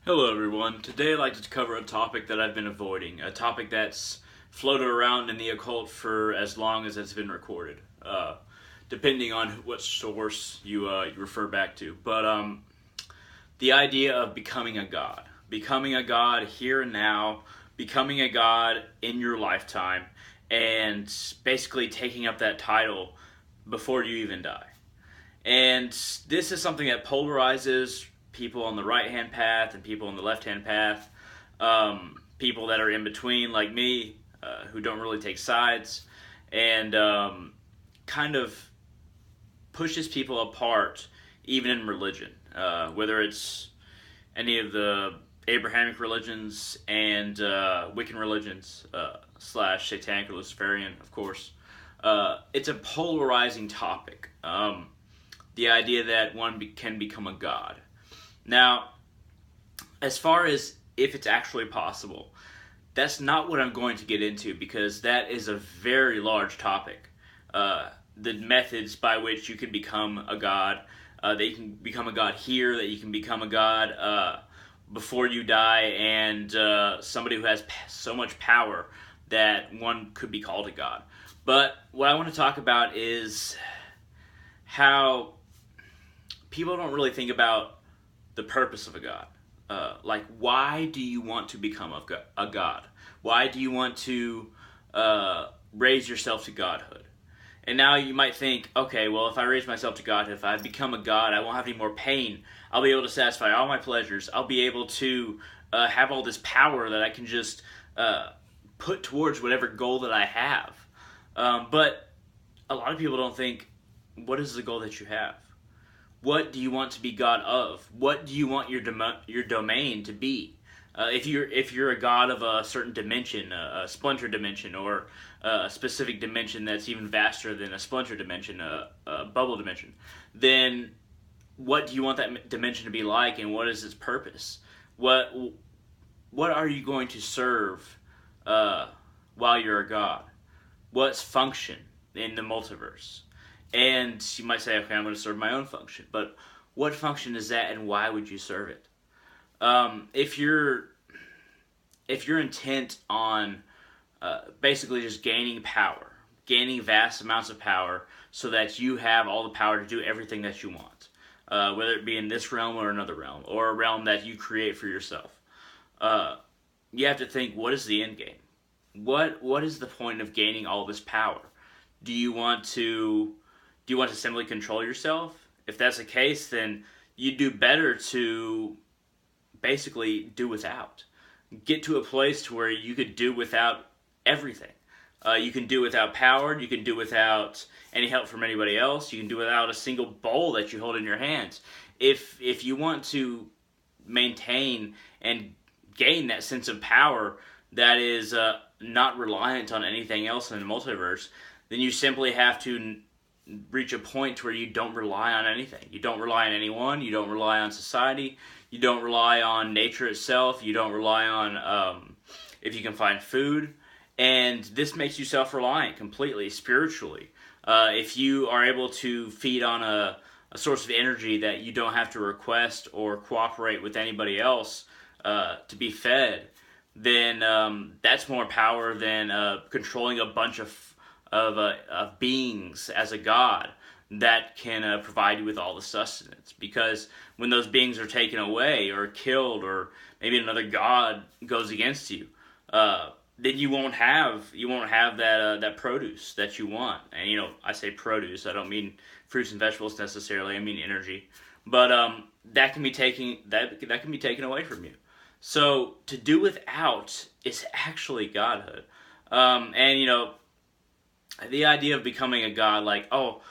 Hello everyone. Today I'd like to cover a topic that I've been avoiding, a topic that's floated around in the occult for as long as it's been recorded, depending on what source you refer back to. But the idea of becoming a god here and now, becoming a god in your lifetime, and basically taking up that title before you even die. And this is something that polarizes people on the right hand path and people on the left hand path, people that are in between, like me, who don't really take sides, and kind of pushes people apart, even in religion, whether it's any of the Abrahamic religions and Wiccan religions, slash Satanic or Luciferian, of course. It's a polarizing topic. The idea that one can become a god. Now, as far as if it's actually possible, that's not what I'm going to get into because that is a very large topic. The methods by which you can become a god, that you can become a god here, that you can become a god before you die, and somebody who has so much power that one could be called a god. But what I want to talk about is how people don't really think about the purpose of a god. Like, why do you want to become a god? Why do you want to raise yourself to godhood? And now you might think, okay, well, if I raise myself to godhood, if I become a god, I won't have any more pain. I'll be able to satisfy all my pleasures. I'll be able to have all this power that I can just put towards whatever goal that I have. But a lot of people don't think, what is the goal that you have? What do you want to be god of? What do you want your domain to be? If you're a god of a certain dimension, a splinter dimension, or a specific dimension that's even vaster than a splinter dimension, a bubble dimension, then what do you want that dimension to be like, and what is its purpose? What are you going to serve while you're a god? What's function in the multiverse? And you might say, okay, I'm going to serve my own function. But what function is that, and why would you serve it? If you're intent on basically just gaining power, gaining vast amounts of power, so that you have all the power to do everything that you want, whether it be in this realm or another realm, or a realm that you create for yourself, you have to think, what is the end game? What is the point of gaining all this power? Do you want to simply control yourself? If that's the case, then you do better to basically do without. Get to a place to where you could do without everything. You can do without power. You can do without any help from anybody else. You can do without a single bowl that you hold in your hands. If you want to maintain and gain that sense of power that is not reliant on anything else in the multiverse, then you simply have to reach a point where you don't rely on anything. You don't rely on anyone. You don't rely on society. You don't rely on nature itself. You don't rely on if you can find food. And this makes you self-reliant completely, spiritually. If you are able to feed on a source of energy that you don't have to request or cooperate with anybody else to be fed, then that's more power than controlling a bunch of beings as a god that can provide you with all the sustenance. Because when those beings are taken away or killed, or maybe another god goes against you, then you won't have that produce that you want. And I say produce, I don't mean fruits and vegetables necessarily. I mean energy. But that can be taken away from you. So to do without is actually godhood. And the idea of becoming a god, like, oh,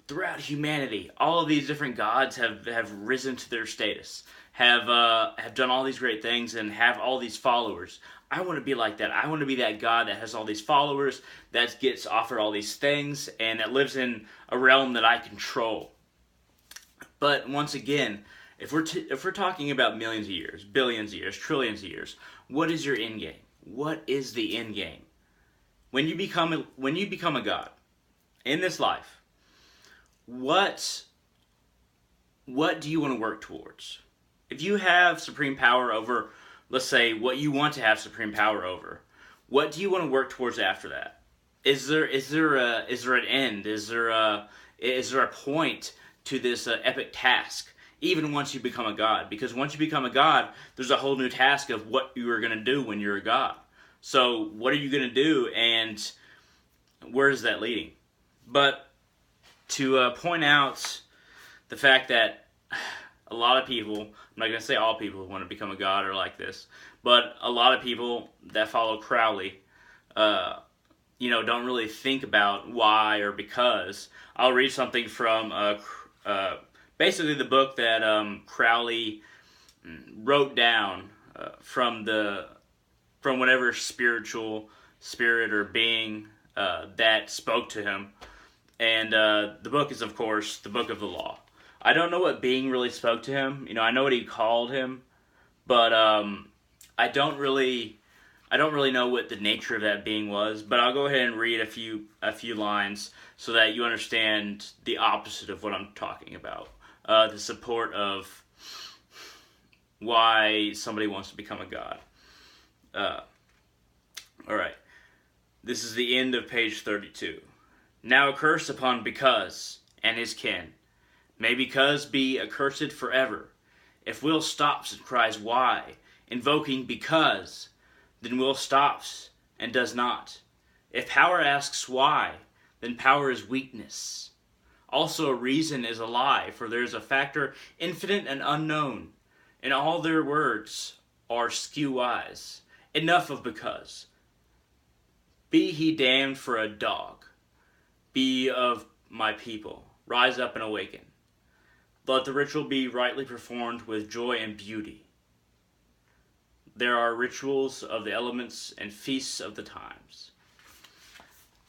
throughout humanity, all of these different gods have risen to their status, have done all these great things, and have all these followers. I want to be like that. I want to be that god that has all these followers, that gets offered all these things, and that lives in a realm that I control. But once again, if we're talking about millions of years, billions of years, trillions of years, what is your end game? What is the end game? When you become a god in this life, what do you want to work towards? If you have supreme power over, let's say, what you want to have supreme power over, what do you want to work towards after that? Is there an end? Is there a point to this epic task? Even once you become a god, because once you become a god, there's a whole new task of what you are going to do when you're a god. So what are you going to do, and where is that leading? But to point out the fact that a lot of people, I'm not going to say all people who want to become a god are like this, but a lot of people that follow Crowley, don't really think about why or because. I'll read something from basically the book that Crowley wrote down from whatever spiritual spirit or being that spoke to him. And the book is, of course, the Book of the Law. I don't know what being really spoke to him. I know what he called him, but I don't really know what the nature of that being was. But I'll go ahead and read a few lines so that you understand the opposite of what I'm talking about. The support of why somebody wants to become a god. All right. This is the end of page 32. Now a curse upon Because and his kin. May Because be accursed forever. If Will stops and cries why, invoking Because, then Will stops and does not. If Power asks why, then Power is weakness. Also Reason is a lie, for there is a factor infinite and unknown, and all their words are skew-wise. Enough of Because. Be he damned for a dog. Be of my people. Rise up and awaken. Let the ritual be rightly performed with joy and beauty. There are rituals of the elements and feasts of the times.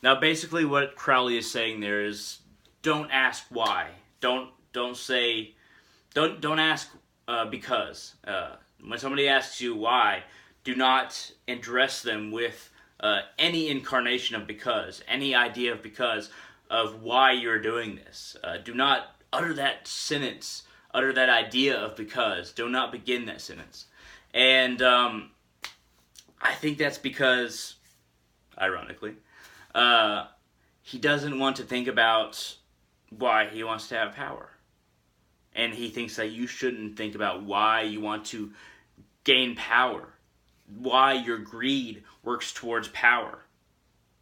Now basically what Crowley is saying there is, don't ask why. Don't ask because. When somebody asks you why, do not address them with any incarnation of because, any idea of because, of why you're doing this. Do not utter that sentence, utter that idea of because. Do not begin that sentence. And I think that's because, ironically, he doesn't want to think about why he wants to have power. And he thinks that you shouldn't think about why you want to gain power, why your greed works towards power.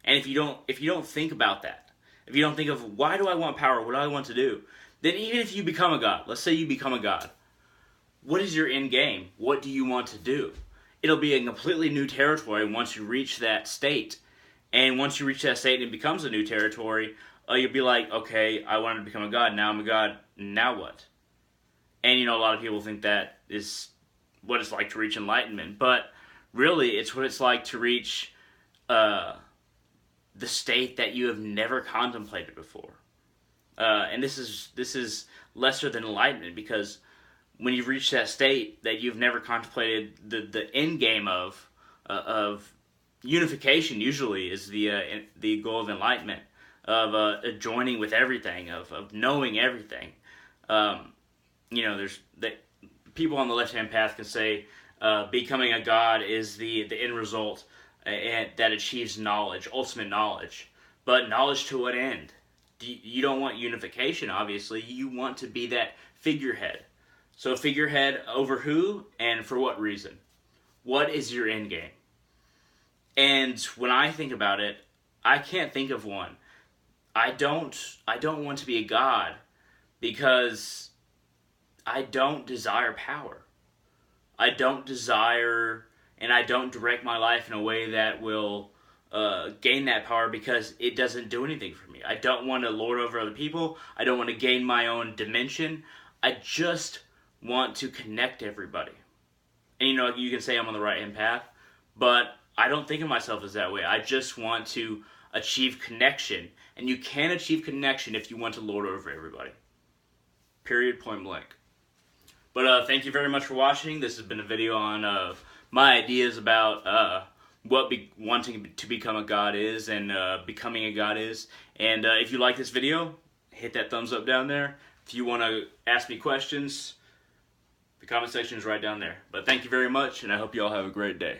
And if you don't think about that, if you don't think of why do I want power, what do I want to do, then even if you become a god, let's say you become a god, what is your end game? What do you want to do? It'll be a completely new territory once you reach that state. And once you reach that state and it becomes a new territory, you'll be like, okay, I wanted to become a god, now I'm a god, now what? And a lot of people think that is what it's like to reach enlightenment, but really it's what it's like to reach the state that you have never contemplated before. And this is lesser than enlightenment, because when you've reached that state that you've never contemplated, the end game of unification usually is the goal of enlightenment, of joining with everything, of knowing everything. There's that people on the left-hand path can say becoming a god is the end result that achieves knowledge, ultimate knowledge. But knowledge to what end? You don't want unification, obviously. You want to be that figurehead. So figurehead over who and for what reason? What is your end game? And when I think about it, I can't think of one. I don't want to be a god because I don't desire power. I don't desire, and I don't direct my life in a way that will gain that power, because it doesn't do anything for me. I don't want to lord over other people. I don't want to gain my own dimension. I just want to connect everybody. And you can say I'm on the right hand path, but I don't think of myself as that way. I just want to achieve connection. And you can achieve connection if you want to lord over everybody. Period, point blank. But thank you very much for watching. This has been a video on my ideas about what wanting to become a god is and becoming a god is. And if you like this video, hit that thumbs up down there. If you want to ask me questions, The comment section is right down there. But thank you very much, and I hope you all have a great day.